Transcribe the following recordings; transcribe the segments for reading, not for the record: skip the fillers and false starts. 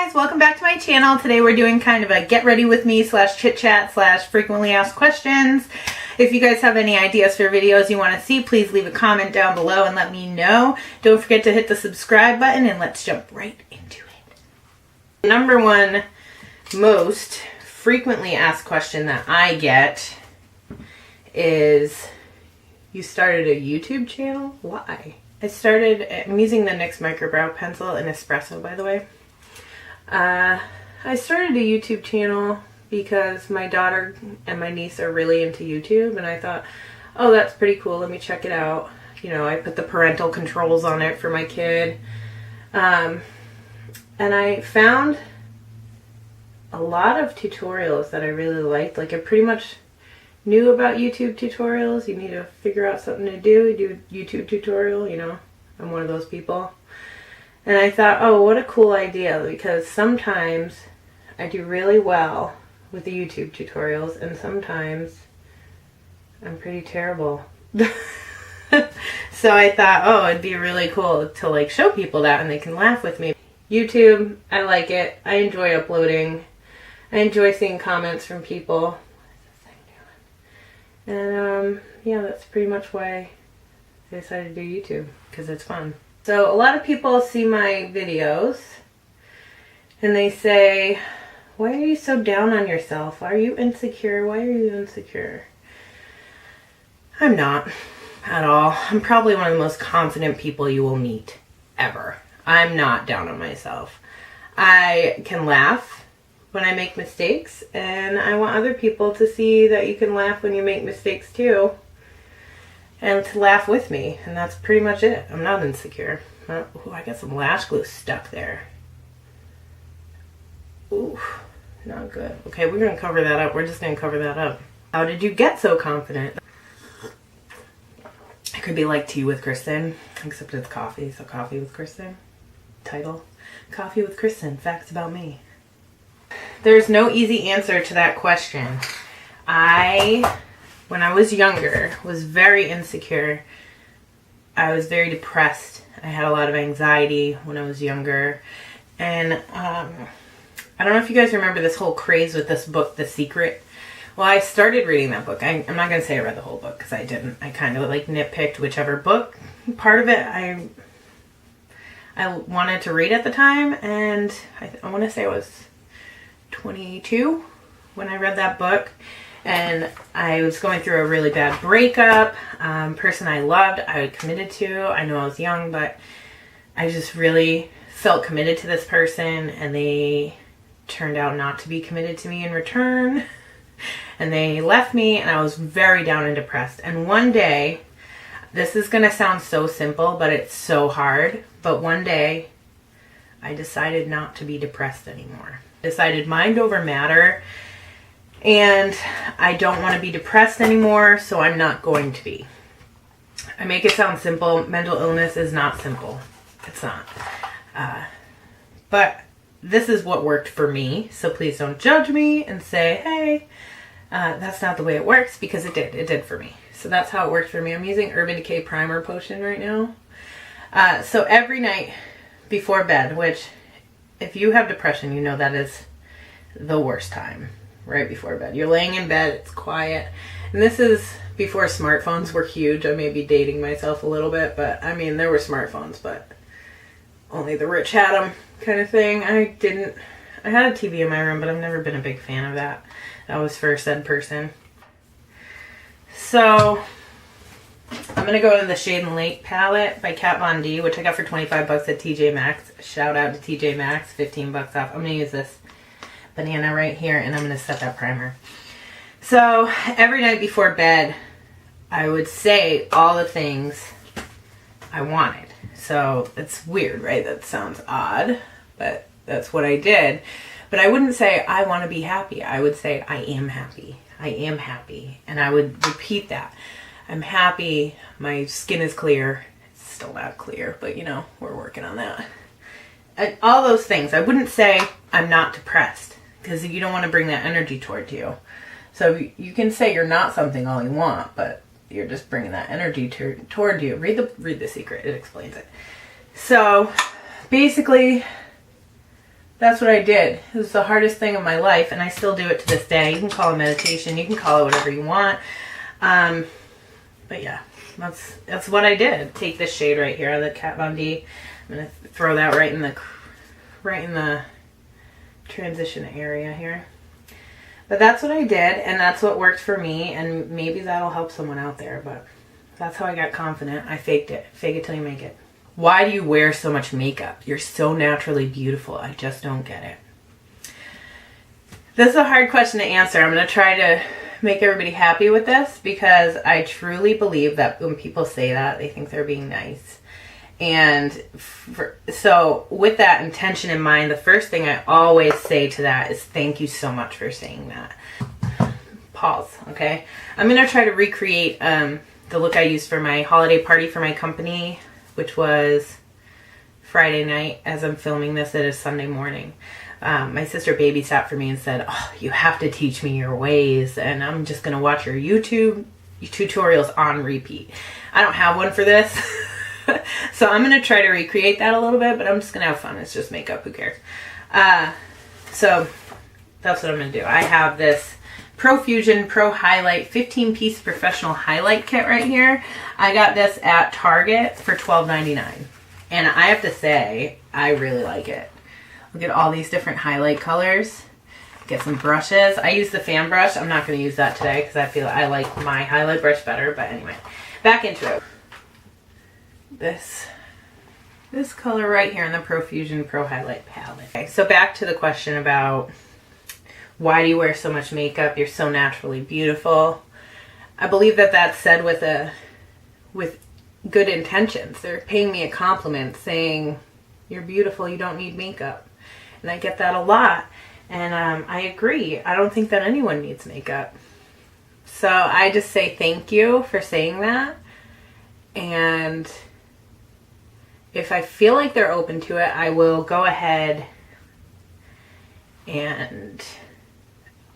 guys, welcome back to my channel. Today we're doing kind of a get ready with me / chit chat / frequently asked questions. If you guys have any ideas for videos you want to see, please leave a comment down below and let me know. Don't forget to hit the subscribe button and let's jump right into it. Number one most frequently asked question that I get is, you started a YouTube channel? Why? I'm using the NYX Microbrow Pencil in Espresso, by the way. I started a YouTube channel because my daughter and my niece are really into YouTube, and I thought, oh, that's pretty cool, let me check it out. You know, I put the parental controls on it for my kid. And I found a lot of tutorials that I really liked. Like, I pretty much knew about YouTube tutorials. You need to figure out something to do, you do a YouTube tutorial, you know. I'm one of those people. And I thought, oh, what a cool idea, because sometimes I do really well with the YouTube tutorials and sometimes I'm pretty terrible. So I thought, oh, it'd be really cool to like show people that and they can laugh with me. YouTube, I like it. I enjoy uploading. I enjoy seeing comments from people. And yeah, that's pretty much why I decided to do YouTube, because it's fun. So a lot of people see my videos and they say, why are you so down on yourself? Are you insecure? Why are you insecure? I'm not at all. I'm probably one of the most confident people you will meet ever. I'm not down on myself. I can laugh when I make mistakes, and I want other people to see that you can laugh when you make mistakes too, and to laugh with me, and that's pretty much it. I'm not insecure. Ooh, I got some lash glue stuck there. Ooh, not good. Okay, we're gonna cover that up. We're just gonna cover that up. How did you get so confident? It could be like tea with Cristin, except it's coffee, so coffee with Cristin. Title, Coffee with Cristin, facts about me. There's no easy answer to that question. When I was younger, was very insecure. I was very depressed. I had a lot of anxiety when I was younger. And I don't know if you guys remember this whole craze with this book, The Secret. Well, I started reading that book. I'm not going to say I read the whole book because I didn't. I kind of like nitpicked whichever book. Part of it I wanted to read at the time. And I want to say I was 22 when I read that book. And I was going through a really bad breakup. Person I loved, I committed to. I know I was young, but I just really felt committed to this person, and they turned out not to be committed to me in return. And they left me, and I was very down and depressed. And one day, this is going to sound so simple, but it's so hard. But one day, I decided not to be depressed anymore. Decided mind over matter. And I don't want to be depressed anymore, so I'm not going to be. I make it sound simple. Mental illness is not simple. It's not. But this is what worked for me, so please don't judge me and say, hey, that's not the way it works, because it did. It did for me. So that's how it worked for me. I'm using Urban Decay Primer Potion right now. So every night before bed, which if you have depression, you know that is the worst time. Right before bed. You're laying in bed, it's quiet. And this is before smartphones were huge. I may be dating myself a little bit, but I mean, there were smartphones, but only the rich had them, kind of thing. I had a TV in my room, but I've never been a big fan of that. That was for said person. So I'm going to go to the Shade and Lake palette by Kat Von D, which I got for 25 bucks at TJ Maxx. Shout out to TJ Maxx, 15 bucks off. I'm going to use this banana right here, and I'm going to set that primer. So every night before bed, I would say all the things I wanted. So it's weird, right? That sounds odd, but that's what I did. But I wouldn't say I want to be happy. I would say I am happy. I am happy. And I would repeat that. I'm happy. My skin is clear. It's still not clear, but you know, we're working on that. And all those things. I wouldn't say I'm not depressed, because you don't want to bring that energy toward you. So you can say you're not something all you want, but you're just bringing that energy toward you. Read The Secret. It explains it. So basically, that's what I did. It was the hardest thing of my life, and I still do it to this day. You can call it meditation. You can call it whatever you want. But yeah, that's what I did. Take this shade right here, the Kat Von D. I'm gonna throw that right in the transition area here. But that's what I did, and that's what worked for me, and maybe that'll help someone out there. But that's how I got confident. I faked it. Fake it till you make it. Why do you wear so much makeup? You're so naturally beautiful. I just don't get it. This is a hard question to answer. I'm going to try to make everybody happy with this because I truly believe that when people say that, they think they're being nice. And so with that intention in mind, the first thing I always say to that is thank you so much for saying that. Pause, okay? I'm going to try to recreate the look I used for my holiday party for my company, which was Friday night. As I'm filming this, it is Sunday morning. My sister babysat for me and said, oh, you have to teach me your ways, and I'm just going to watch your YouTube tutorials on repeat. I don't have one for this, so I'm going to try to recreate that a little bit, but I'm just going to have fun. It's just makeup. Who cares? So that's what I'm going to do. I have this ProFusion Pro Highlight 15-piece professional highlight kit right here. I got this at Target for $12.99. And I have to say, I really like it. Look at all these different highlight colors. Get some brushes. I use the fan brush. I'm not going to use that today because I feel I like my highlight brush better. But anyway, back into it. This color right here in the ProFusion Pro Highlight palette. Okay, so back to the question about why do you wear so much makeup? You're so naturally beautiful. I believe that that's said with good intentions. They're paying me a compliment saying, you're beautiful, you don't need makeup. And I get that a lot. And I agree. I don't think that anyone needs makeup. So I just say thank you for saying that. And if I feel like they're open to it, I will go ahead and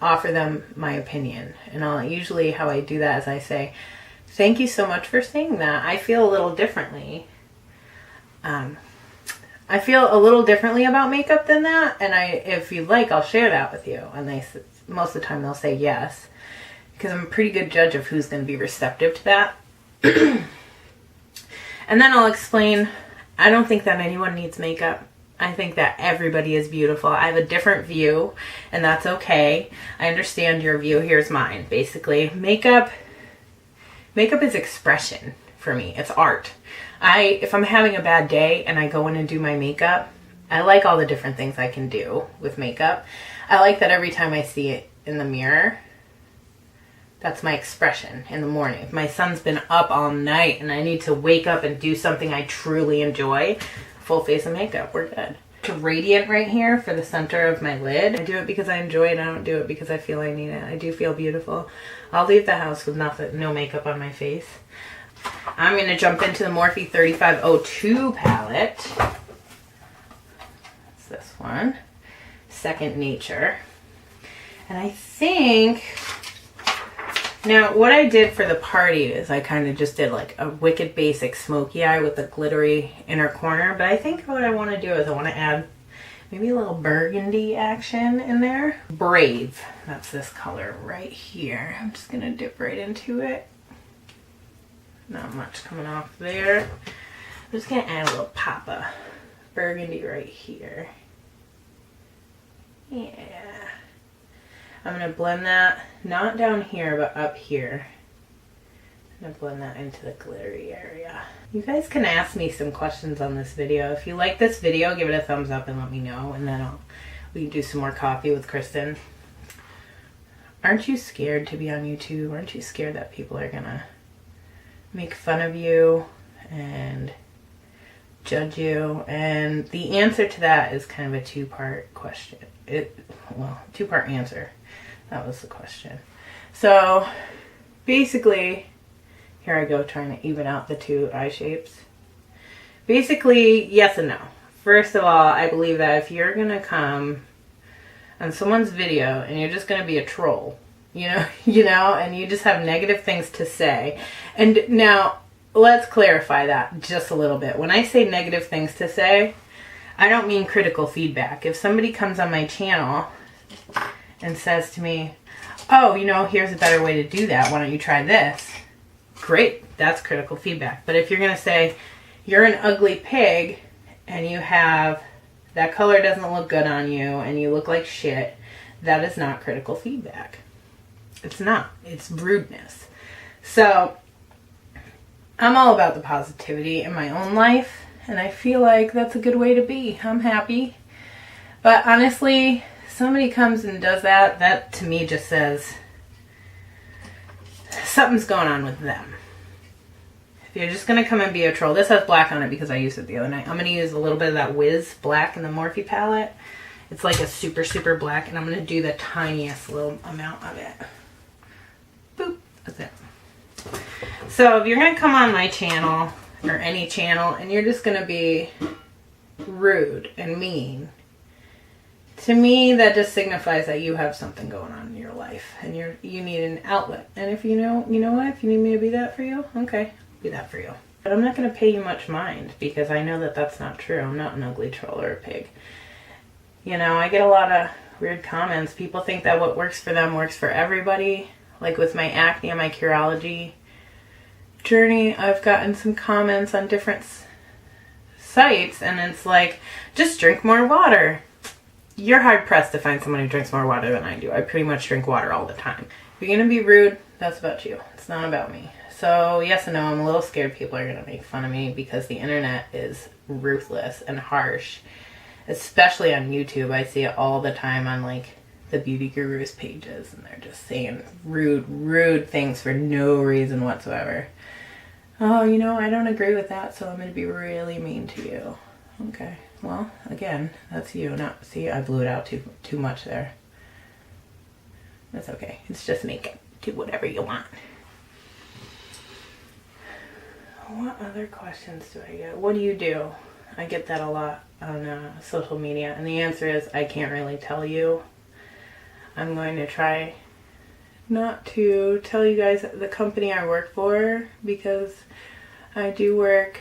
offer them my opinion. And usually how I do that is I say, thank you so much for saying that. I feel a little differently. I feel a little differently about makeup than that. And if you'd like, I'll share that with you. And most of the time they'll say yes. Because I'm a pretty good judge of who's going to be receptive to that. And then I'll explain, I don't think that anyone needs makeup. I think that everybody is beautiful. I have a different view, and that's okay. I understand your view. Here's mine. Basically, makeup is expression for me. It's art. If I'm having a bad day and I go in and do my makeup, I like all the different things I can do with makeup. I like that every time I see it in the mirror, that's my expression in the morning. If my son's been up all night and I need to wake up and do something I truly enjoy, full face of makeup, we're good. To Radiant right here for the center of my lid. I do it because I enjoy it. I don't do it because I feel I need it. I do feel beautiful. I'll leave the house with no makeup on my face. I'm going to jump into the Morphe 3502 palette. It's this one. Second Nature. And I think... Now, what I did for the party is I kind of just did like a wicked basic smoky eye with a glittery inner corner. But I think what I want to do is I want to add maybe a little burgundy action in there. Brave. That's this color right here. I'm just going to dip right into it. Not much coming off there. I'm just going to add a little pop of burgundy right here. Yeah. I'm going to blend that, not down here, but up here. I'm going to blend that into the glittery area. You guys can ask me some questions on this video. If you like this video, give it a thumbs up and let me know, and then we can do some more coffee with Cristin. Aren't you scared to be on YouTube? Aren't you scared that people are going to make fun of you and judge you? And the answer to that is kind of a two-part question. Two-part answer. That was the question. So basically, here I go trying to even out the two eye shapes. Basically, yes and no. First of all, I believe that if you're going to come on someone's video and you're just going to be a troll, you know, and you just have negative things to say. And now, let's clarify that just a little bit. When I say negative things to say, I don't mean critical feedback. If somebody comes on my channel and says to me, oh, you know, here's a better way to do that, why don't you try this? Great, that's critical feedback. But if you're going to say, you're an ugly pig and you have, that color doesn't look good on you and you look like shit, that is not critical feedback. It's not. It's rudeness. So I'm all about the positivity in my own life, and I feel like that's a good way to be. I'm happy. But honestly, somebody comes and does that, that to me just says something's going on with them. If you're just going to come and be a troll, this has black on it because I used it the other night. I'm going to use a little bit of that Wiz black in the Morphe palette. It's like a super, super black, and I'm going to do the tiniest little amount of it. Boop. That's it. So if you're going to come on my channel or any channel and you're just going to be rude and mean, to me that just signifies that you have something going on in your life and you need an outlet. And if you know what, if you need me to be that for you, okay, I'll be that for you. But I'm not going to pay you much mind because I know that that's not true. I'm not an ugly troll or a pig. You know, I get a lot of weird comments. People think that what works for them works for everybody. Like with my acne and my Curology journey, I've gotten some comments on different sites, and it's like, just drink more water. You're hard pressed to find someone who drinks more water than I do. I pretty much drink water all the time. If you're going to be rude, that's about you. It's not about me. So yes and no, I'm a little scared people are going to make fun of me because the internet is ruthless and harsh. Especially on YouTube. I see it all the time on like the beauty gurus pages, and they're just saying rude things for no reason whatsoever. Oh, you know, I don't agree with that, so I'm going to be really mean to you. Okay, well, again, that's you. Not, see, I blew it out too much there. That's okay. It's just makeup. Do whatever you want. What other questions do I get? What do you do? I get that a lot on social media, and the answer is I can't really tell you. I'm going to try not to tell you guys the company I work for because I do work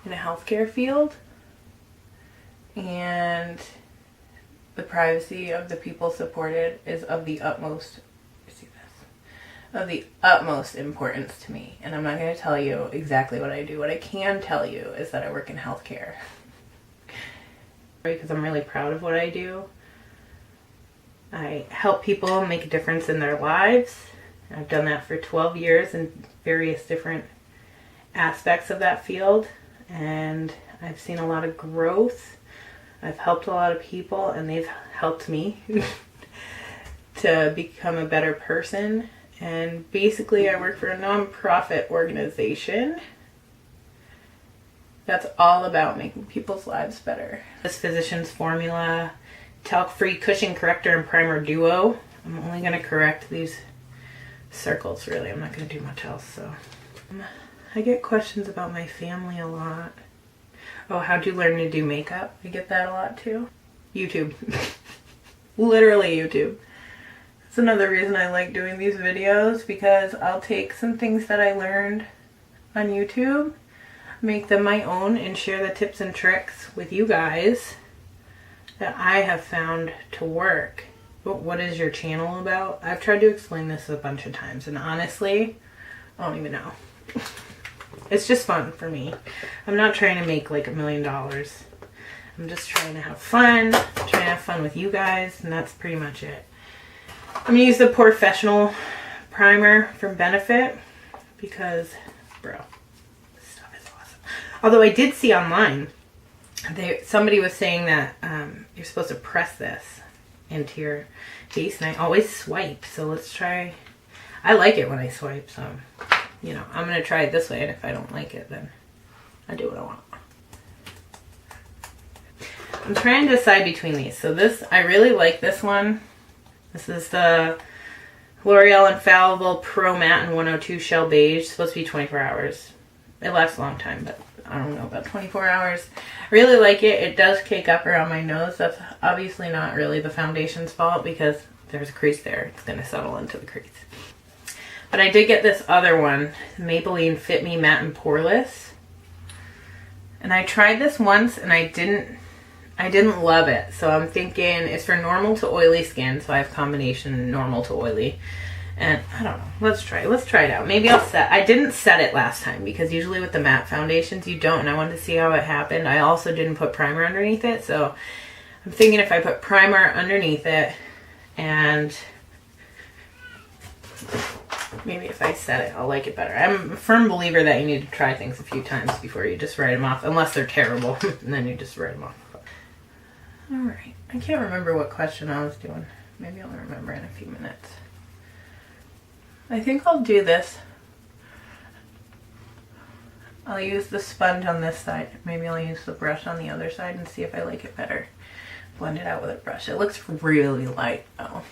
in a healthcare field, and the privacy of the people supported is of the utmost importance to me. And I'm not going to tell you exactly what I do. What I can tell you is that I work in healthcare. Because I'm really proud of what I do. I help people make a difference in their lives. I've done that for 12 years in various different aspects of that field. And I've seen a lot of growth. I've helped a lot of people, and they've helped me to become a better person. And basically I work for a non-profit organization that's all about making people's lives better. This Physicians Formula Talc-Free Cushion Corrector and Primer Duo. I'm only going to correct these circles, really. I'm not going to do much else. So I get questions about my family a lot. Oh, how'd you learn to do makeup? I get that a lot too. YouTube. Literally YouTube. It's another reason I like doing these videos, because I'll take some things that I learned on YouTube, make them my own, and share the tips and tricks with you guys that I have found to work. But what is your channel about? I've tried to explain this a bunch of times, and honestly, I don't even know. It's just fun for me. I'm not trying to make like $1 million. I'm just trying to have fun, trying to have fun with you guys, and that's pretty much it. I'm going to use the Porefessional primer from Benefit because, bro, this stuff is awesome. Although I did see online, somebody was saying that you're supposed to press this into your face, and I always swipe, so let's try. I like it when I swipe, so, you know, I'm going to try it this way, and if I don't like it, then I do what I want. I'm trying to decide between these. So this, I really like this one. This is the L'Oreal Infallible Pro Matte in 102 Shell Beige. It's supposed to be 24 hours. It lasts a long time, but I don't know about 24 hours. I really like it. It does cake up around my nose. That's obviously not really the foundation's fault because there's a crease there. It's going to settle into the crease. But I did get this other one, Maybelline Fit Me Matte and Poreless. And I tried this once and I didn't love it. So I'm thinking it's for normal to oily skin. So I have combination normal to oily. And I don't know. Let's try it out. Maybe I'll set. I didn't set it last time because usually with the matte foundations you don't. And I wanted to see how it happened. I also didn't put primer underneath it. So I'm thinking if I put primer underneath it and maybe if I set it, I'll like it better. I'm a firm believer that you need to try things a few times before you just write them off. Unless they're terrible. And then you just write them off. Alright. I can't remember what question I was doing. Maybe I'll remember in a few minutes. I think I'll do this. I'll use the sponge on this side. Maybe I'll use the brush on the other side and see if I like it better. Blend it out with a brush. It looks really light though.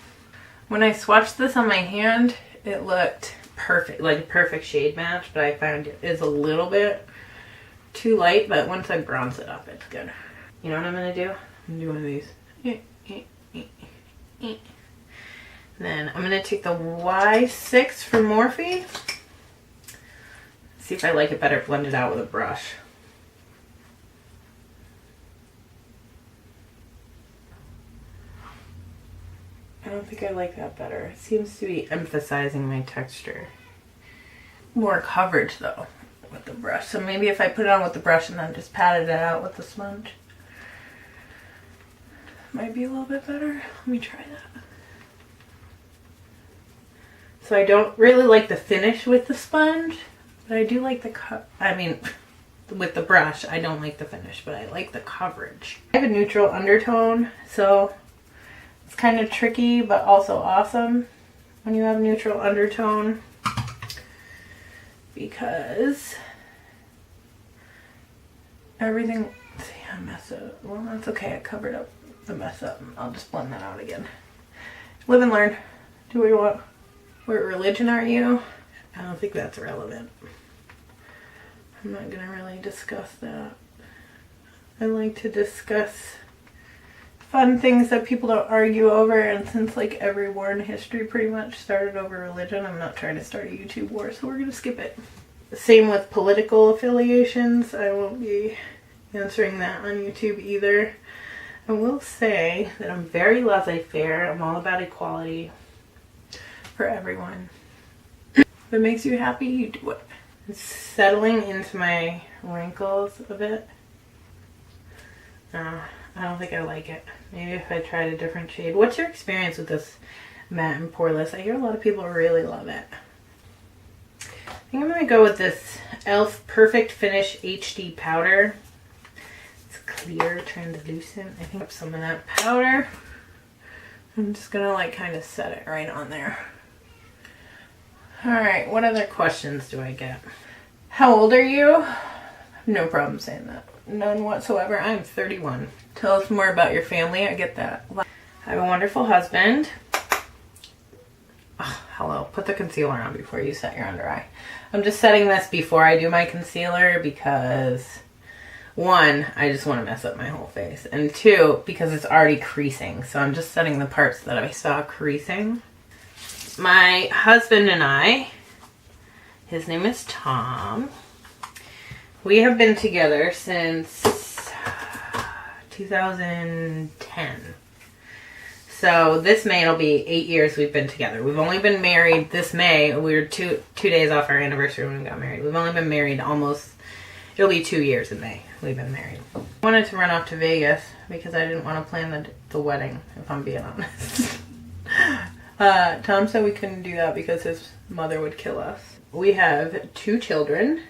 When I swatched this on my hand, it looked perfect, like a perfect shade match, but I found it is a little bit too light, but once I bronze it up, it's good. You know what I'm gonna do? I'm gonna do one of these. Then I'm gonna take the Y6 from Morphe. See if I like it better blend it out with a brush. I don't think I like that better. It seems to be emphasizing my texture. More coverage though with the brush. So maybe if I put it on with the brush and then just patted it out with the sponge, might be a little bit better. Let me try that. So I don't really like the finish with the sponge, but I do like the with the brush, I don't like the finish, but I like the coverage. I have a neutral undertone, so it's kind of tricky, but also awesome when you have a neutral undertone because everything, see, I messed it up. Well, that's okay. I covered up the mess up. I'll just blend that out again. Live and learn. Do what you want. What religion are you? I don't think that's relevant. I'm not gonna really discuss that. I like to discuss fun things that people don't argue over, and since like every war in history pretty much started over religion, I'm not trying to start a YouTube war, so we're gonna skip it. Same with political affiliations. I won't be answering that on YouTube either. I will say that I'm very laissez-faire. I'm all about equality for everyone. If it makes you happy, you do it. It's settling into my wrinkles a bit. I don't think I like it. Maybe if I tried a different shade. What's your experience with this matte and poreless? I hear a lot of people really love it. I think I'm going to go with this e.l.f. Perfect Finish HD powder. It's clear, translucent. I think some of that powder. I'm just going to like kind of set it right on there. Alright, what other questions do I get? How old are you? No problem saying that. None whatsoever. I'm 31. Tell us more about your family. I get that. I have a wonderful husband. Oh, hello. Put the concealer on before you set your under eye. I'm just setting this before I do my concealer because, one, I just want to mess up my whole face. And two, because it's already creasing. So I'm just setting the parts that I saw creasing. My husband and I, his name is Tom. We have been together since 2010. So this May it'll be 8 years we've been together. We've only been married this May. We were two days off our anniversary when we got married. We've only been married almost, it'll be 2 years in May we've been married. I wanted to run off to Vegas because I didn't want to plan the wedding, if I'm being honest. Tom said we couldn't do that because his mother would kill us. We have 2 children.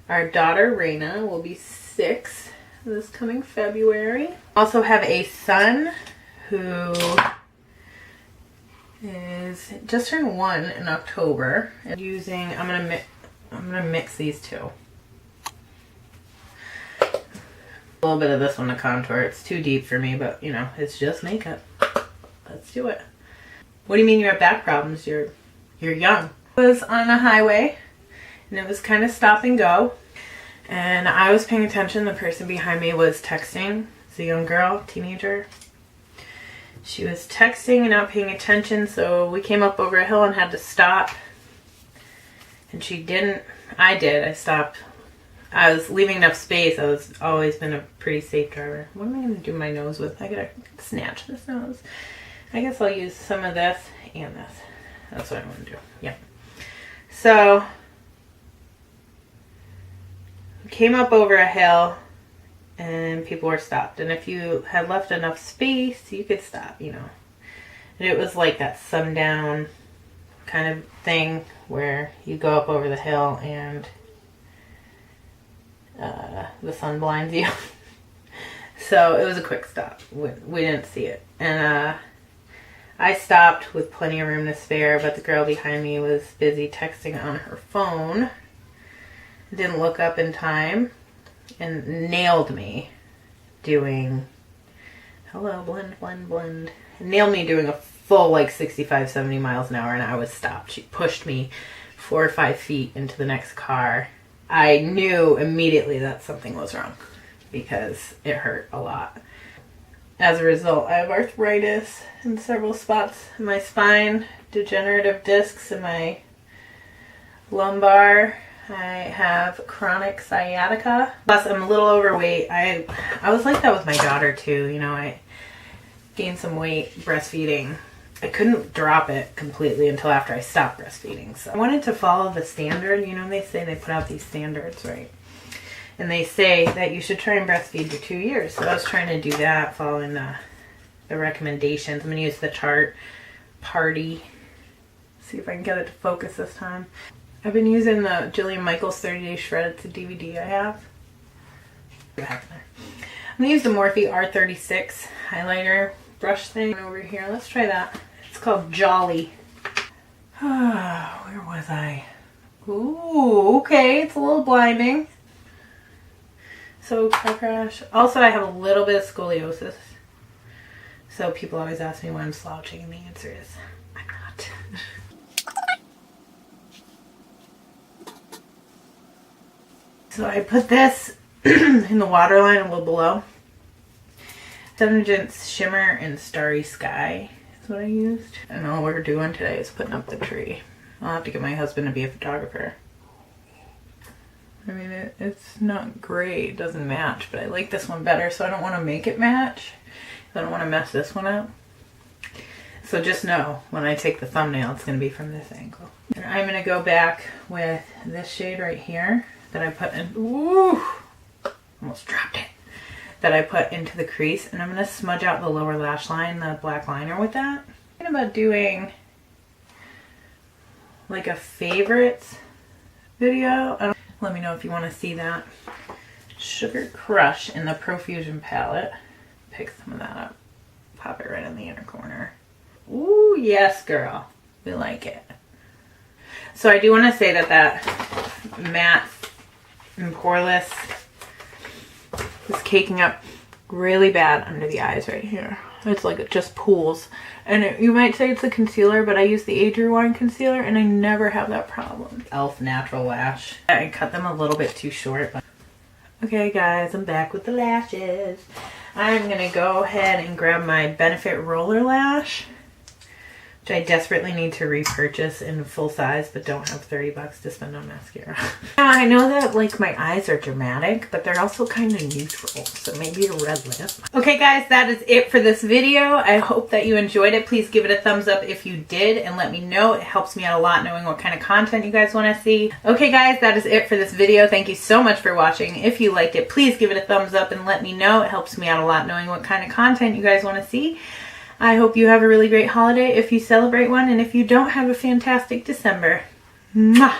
Our daughter, Raina, will be 6 this coming February. Also have a son who is just turned 1 in October. And using, I'm gonna mix these two. A little bit of this one to contour. It's too deep for me, but you know, it's just makeup. Let's do it. What do you mean you have back problems? You're young. I was on a highway and it was kind of stop and go. And I was paying attention. The person behind me was texting. It's a young girl, teenager. She was texting and not paying attention, so we came up over a hill and had to stop. And she didn't. I did. I stopped. I was leaving enough space. I was always been a pretty safe driver. What am I going to do my nose with? I gotta snatch this nose. I guess I'll use some of this and this. That's what I want to do. Yeah. So, came up over a hill and people were stopped. And if you had left enough space, you could stop, you know. And it was like that sundown kind of thing where you go up over the hill and the sun blinds you. So it was a quick stop. We didn't see it. And I stopped with plenty of room to spare, but the girl behind me was busy texting on her phone. Didn't look up in time and nailed me doing, hello, blend, blend, blend. Nailed me doing a full like 65, 70 miles an hour, and I was stopped. She pushed me 4 or 5 feet into the next car. I knew immediately that something was wrong because it hurt a lot. As a result, I have arthritis in several spots in my spine, degenerative discs in my lumbar. I have chronic sciatica. Plus, I'm a little overweight. I was like that with my daughter too. You know, I gained some weight breastfeeding. I couldn't drop it completely until after I stopped breastfeeding. So I wanted to follow the standard. You know, they say they put out these standards, right? And they say that you should try and breastfeed for 2 years. So I was trying to do that, following the recommendations. I'm going to use the chart Party. See if I can get it to focus this time. I've been using the Jillian Michaels 30 Day Shred. It's a DVD I have. What happened there? I'm going to use the Morphe R36 highlighter brush thing over here. Let's try that. It's called Jolly. Where was I? Ooh, okay. It's a little blinding. So, car crash. Also, I have a little bit of scoliosis. So people always ask me why I'm slouching, and the answer is, I'm not. So I put this in the waterline a little below. Senegence Shimmer and Starry Sky is what I used. And all we're doing today is putting up the tree. I'll have to get my husband to be a photographer. I mean, it's not great. It doesn't match, but I like this one better, so I don't want to make it match. I don't want to mess this one up. So just know, when I take the thumbnail, it's going to be from this angle. And I'm going to go back with this shade right here that I put in. Ooh! Almost dropped it. That I put into the crease, and I'm going to smudge out the lower lash line, the black liner with that. I'm thinking about doing like a favorites video. Let me know if you want to see that. Sugar Crush in the ProFusion palette. Pick some of that up. Pop it right in the inner corner. Ooh, yes, girl. We like it. So I do want to say that matte and Poreless is caking up really bad under the eyes right here. It's like it just pools. And you might say it's a concealer, but I use the Age Rewind concealer and I never have that problem. e.l.f. Natural Lash. I cut them a little bit too short. But... Okay guys, I'm back with the lashes. I'm going to go ahead and grab my Benefit Roller Lash, which I desperately need to repurchase in full size, but don't have 30 bucks to spend on mascara. Now, I know that like my eyes are dramatic, but they're also kind of neutral, so maybe a red lip. Okay guys, that is it for this video. I hope that you enjoyed it. Please give it a thumbs up if you did, and let me know. It helps me out a lot knowing what kind of content you guys want to see. Okay guys, that is it for this video. Thank you so much for watching. If you liked it, please give it a thumbs up and let me know. It helps me out a lot knowing what kind of content you guys want to see. I hope you have a really great holiday if you celebrate one, and if you don't, have a fantastic December. Mwah!